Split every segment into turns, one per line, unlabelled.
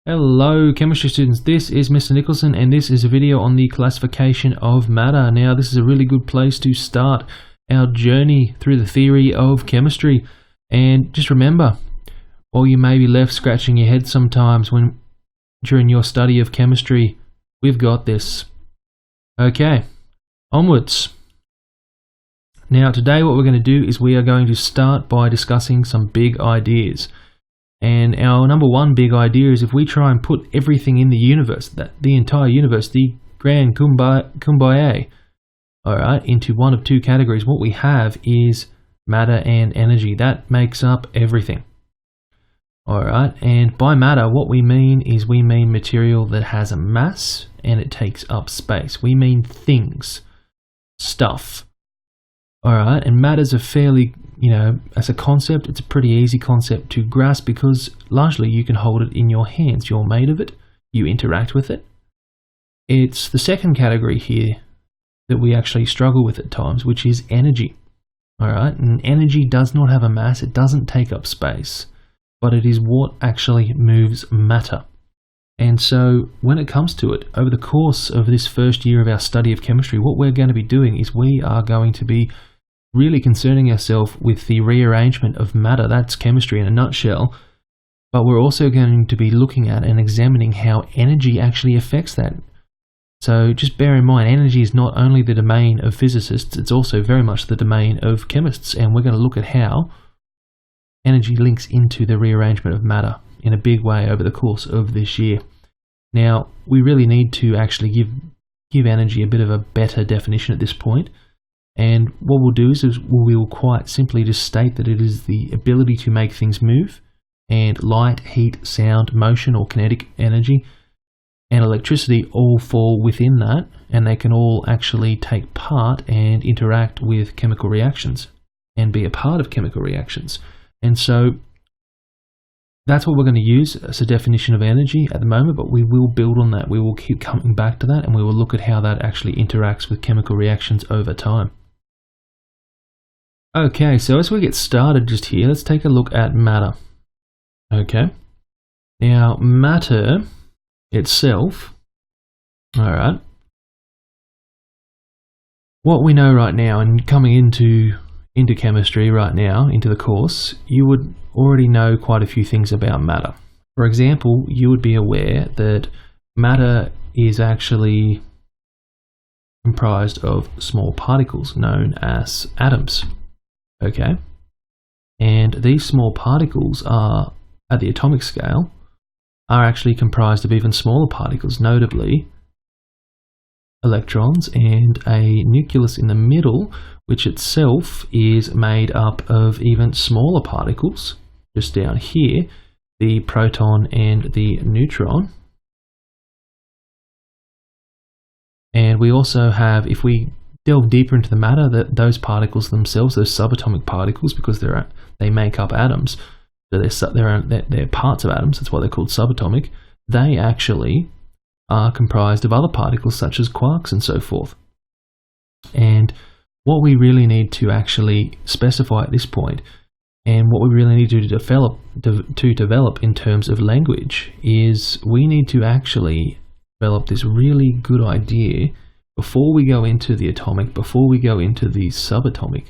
Hello chemistry students, this is Mr. Nicholson and this is a video on the classification of matter. Now this is a really good place to start our journey through the theory of chemistry. And just remember, while you may be left scratching your head sometimes during your study of chemistry, we've got this. Okay, onwards. Now today what we're going to do is we are going to start by discussing some big ideas. And our number one big idea is if we try and put everything in the universe, the entire universe, the grand kumbaya, alright, into one of two categories, what we have is matter and energy. That makes up everything. Alright, and by matter what we mean is we mean material that has a mass and it takes up space. We mean things, stuff. Alright, and matter's a fairly, as a concept, it's a pretty easy concept to grasp because largely you can hold it in your hands. You're made of it, you interact with it. It's the second category here that we actually struggle with at times, which is energy. Alright, and energy does not have a mass, it doesn't take up space, but it is what actually moves matter. And so when it comes to it, over the course of this first year of our study of chemistry, what we're going to be doing is we are going to be really concerning ourselves with the rearrangement of matter. That's chemistry in a nutshell. But we're also going to be looking at and examining how energy actually affects that. So just bear in mind, energy is not only the domain of physicists, it's also very much the domain of chemists. And we're going to look at how energy links into the rearrangement of matter in a big way over the course of this year. Now, we really need to actually give energy a bit of a better definition at this point. And what we'll do is we will quite simply just state that it is the ability to make things move, and light, heat, sound, motion or kinetic energy and electricity all fall within that, and they can all actually take part and interact with chemical reactions and be a part of chemical reactions. And so that's what we're going to use as a definition of energy at the moment, but we will build on that. We will keep coming back to that and we will look at how that actually interacts with chemical reactions over time. Okay, so as we get started just here, let's take a look at matter. Okay, now matter itself, alright, what we know right now and coming into chemistry right now, into the course, you would already know quite a few things about matter. For example, you would be aware that matter is actually comprised of small particles known as atoms. Okay, and these small particles are, at the atomic scale, are actually comprised of even smaller particles, notably electrons and a nucleus in the middle, which itself is made up of even smaller particles. Just down here, the proton and the neutron. And we also have, if we delve deeper into the matter, that those particles themselves, those subatomic particles, because they make up atoms, so they're parts of atoms, that's why they're called subatomic, they actually are comprised of other particles such as quarks and so forth. And what we really need to actually specify at this point, and what we really need to develop in terms of language, is we need to actually develop this really good idea before we go into the atomic, before we go into the subatomic.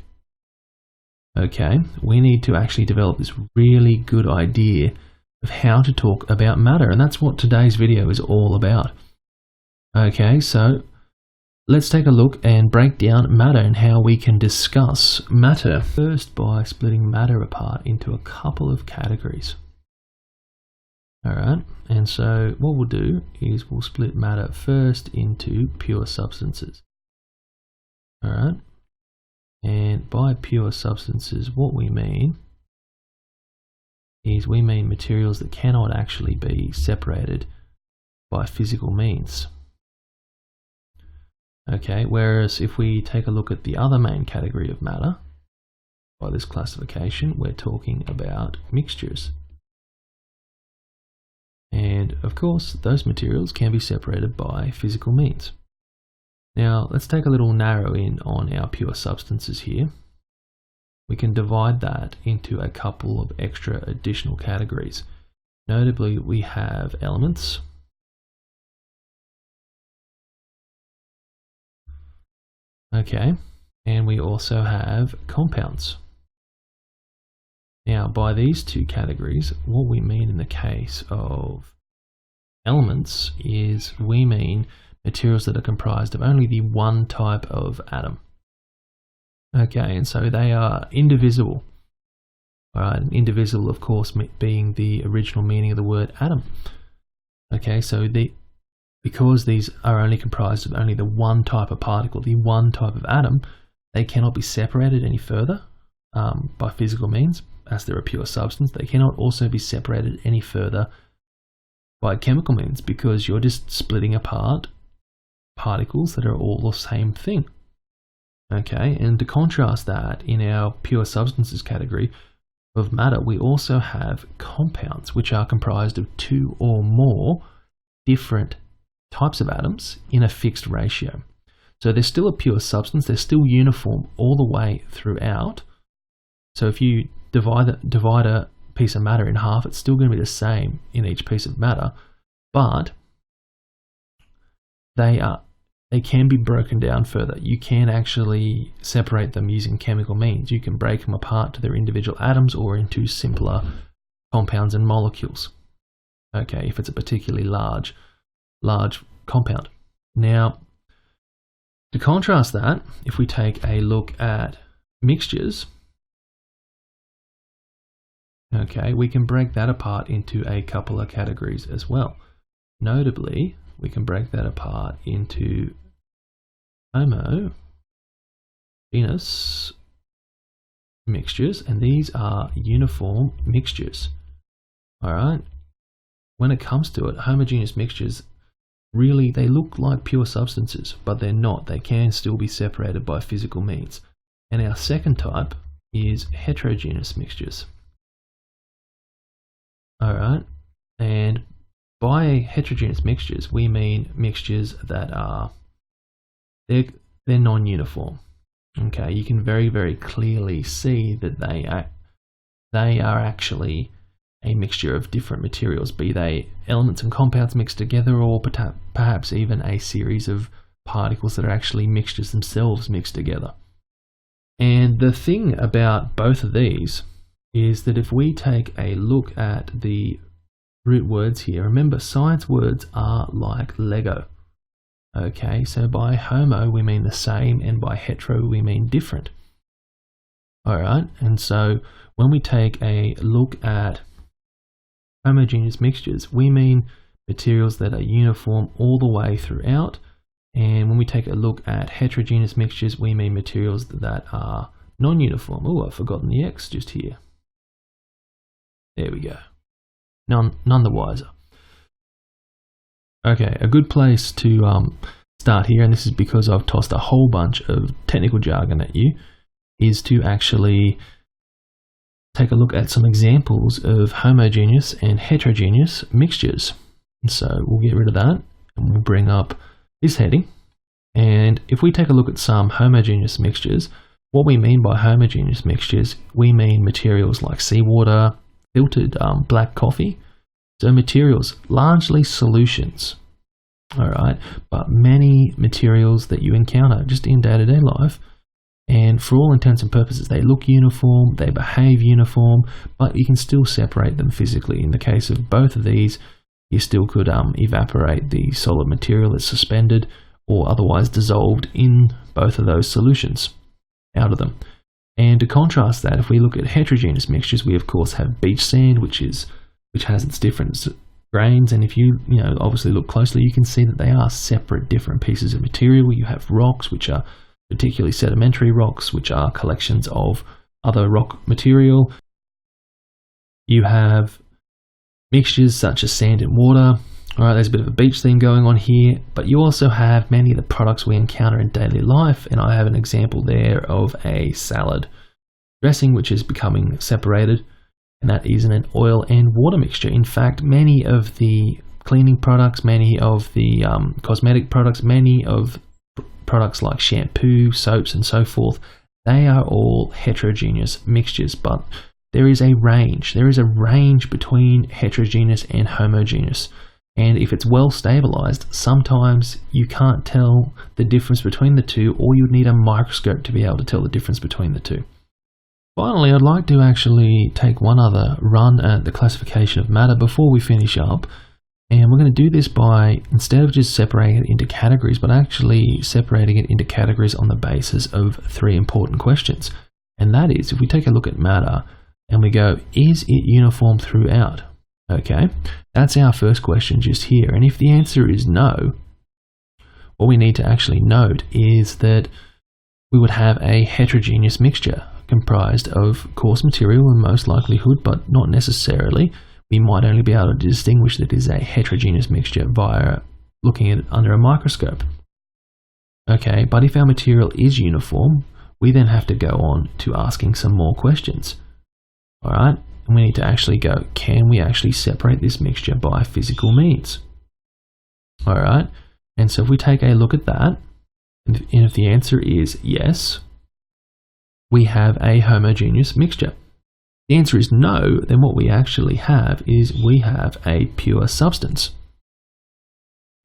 Okay, we need to actually develop this really good idea of how to talk about matter, and that's what today's video is all about. Okay, so let's take a look and break down matter and how we can discuss matter. First, by splitting matter apart into a couple of categories. Alright, and so what we'll do is we'll split matter first into pure substances. Alright, and by pure substances what we mean is we mean materials that cannot actually be separated by physical means. Okay, whereas if we take a look at the other main category of matter, by this classification, we're talking about mixtures. And of course, those materials can be separated by physical means. Now let's take a little narrow in on our pure substances here. We can divide that into a couple of extra additional categories. Notably, we have elements, okay, and we also have compounds. Now, by these two categories, what we mean in the case of elements is we mean materials that are comprised of only the one type of atom. Okay, and so they are indivisible. Alright, indivisible, of course, being the original meaning of the word atom. Okay, so because these are only comprised of only the one type of particle, the one type of atom, they cannot be separated any further by physical means, as they're a pure substance. They cannot also be separated any further by chemical means, because you're just splitting apart particles that are all the same thing. Okay, and to contrast that, in our pure substances category of matter, we also have compounds, which are comprised of two or more different types of atoms in a fixed ratio. So they're still a pure substance, they're still uniform all the way throughout. So if you divide a piece of matter in half, it's still going to be the same in each piece of matter, but they can be broken down further. You can actually separate them using chemical means. You can break them apart to their individual atoms or into simpler compounds and molecules. Okay, if it's a particularly large compound. Now, to contrast that, if we take a look at mixtures, okay, we can break that apart into a couple of categories as well. Notably, we can break that apart into homogeneous mixtures, and these are uniform mixtures. Alright, when it comes to it, homogeneous mixtures, really, they look like pure substances, but they're not. They can still be separated by physical means. And our second type is heterogeneous mixtures. Alright, and by heterogeneous mixtures, we mean mixtures that are they're non-uniform. Okay, you can very, very clearly see that they are actually a mixture of different materials, be they elements and compounds mixed together, or perhaps even a series of particles that are actually mixtures themselves mixed together. And the thing about both of these is that if we take a look at the root words here, remember, science words are like Lego. Okay, so by homo we mean the same, and by hetero we mean different. Alright, and so when we take a look at homogeneous mixtures, we mean materials that are uniform all the way throughout, and when we take a look at heterogeneous mixtures, we mean materials that are non-uniform. Oh, I've forgotten the X just here. There we go. None the wiser. Okay, a good place to start here, and this is because I've tossed a whole bunch of technical jargon at you, is to actually take a look at some examples of homogeneous and heterogeneous mixtures. And so we'll get rid of that, and we'll bring up this heading. And if we take a look at some homogeneous mixtures, what we mean by homogeneous mixtures, we mean materials like seawater, filtered black coffee. So materials, largely solutions, alright, but many materials that you encounter just in day-to-day life, and for all intents and purposes they look uniform, they behave uniform, but you can still separate them physically. In the case of both of these, you still could evaporate the solid material that's suspended or otherwise dissolved in both of those solutions out of them. And to contrast that, if we look at heterogeneous mixtures, we of course have beach sand, which has its different grains, and if you obviously look closely, you can see that they are separate different pieces of material. You have rocks, which are particularly sedimentary rocks, which are collections of other rock material. You have mixtures such as sand and water. Alright, there's a bit of a beach theme going on here, but you also have many of the products we encounter in daily life, and I have an example there of a salad dressing which is becoming separated, and that is an oil and water mixture. In fact, many of the cleaning products, many of the cosmetic products, many of products like shampoo, soaps and so forth, they are all heterogeneous mixtures, but there is a range. There is a range between heterogeneous and homogeneous. And if it's well stabilized, sometimes you can't tell the difference between the two, or you'd need a microscope to be able to tell the difference between the two. Finally, I'd like to actually take one other run at the classification of matter before we finish up. And we're going to do this by, instead of just separating it into categories, but actually separating it into categories on the basis of 3 important questions. And that is, if we take a look at matter and we go, is it uniform throughout? Okay, that's our first question just here. And if the answer is no, what we need to actually note is that we would have a heterogeneous mixture comprised of coarse material in most likelihood, but not necessarily. We might only be able to distinguish that it is a heterogeneous mixture via looking at it under a microscope. Okay, but if our material is uniform, we then have to go on to asking some more questions. Alright, and we need to actually go, can we actually separate this mixture by physical means? Alright, and so if we take a look at that, and if the answer is yes, we have a homogeneous mixture. If the answer is no, then what we actually have is we have a pure substance.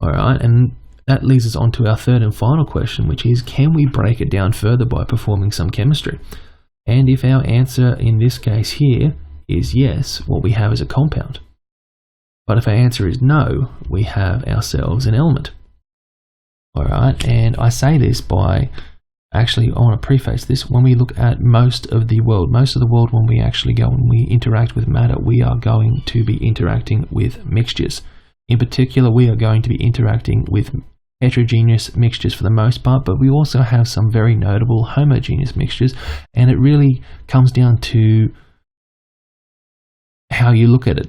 Alright, and that leads us on to our third and final question, which is, can we break it down further by performing some chemistry? And if our answer in this case here is yes, what we have is a compound. But if our answer is no, we have ourselves an element. Alright, and I say this by, actually I want to preface this, when we look at most of the world when we actually go and we interact with matter, we are going to be interacting with mixtures. In particular, we are going to be interacting with heterogeneous mixtures for the most part, but we also have some very notable homogeneous mixtures, and it really comes down to how you look at it.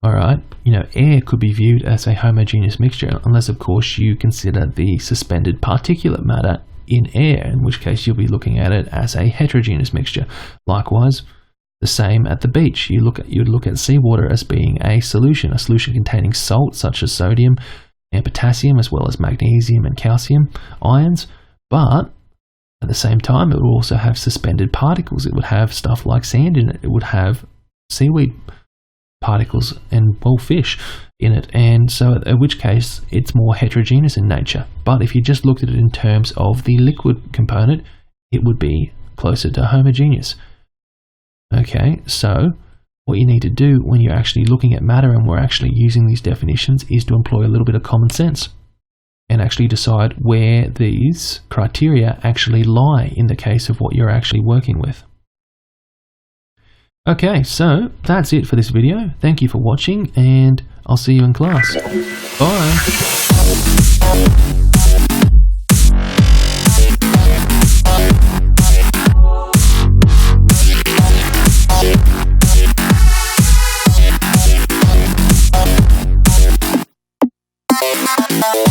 Alright, air could be viewed as a homogeneous mixture, unless of course you consider the suspended particulate matter in air, in which case you'll be looking at it as a heterogeneous mixture. Likewise, the same at the beach. You'd look at seawater as being a solution containing salts such as sodium and potassium, as well as magnesium and calcium ions, but at the same time it would also have suspended particles. It would have stuff like sand in it. It would have seaweed particles and, well, fish in it, and so in which case it's more heterogeneous in nature. But if you just looked at it in terms of the liquid component, it would be closer to homogeneous. Okay, so what you need to do when you're actually looking at matter and we're actually using these definitions is to employ a little bit of common sense and actually decide where these criteria actually lie in the case of what you're actually working with. Okay, so that's it for this video. Thank you for watching, and I'll see you in class. Bye.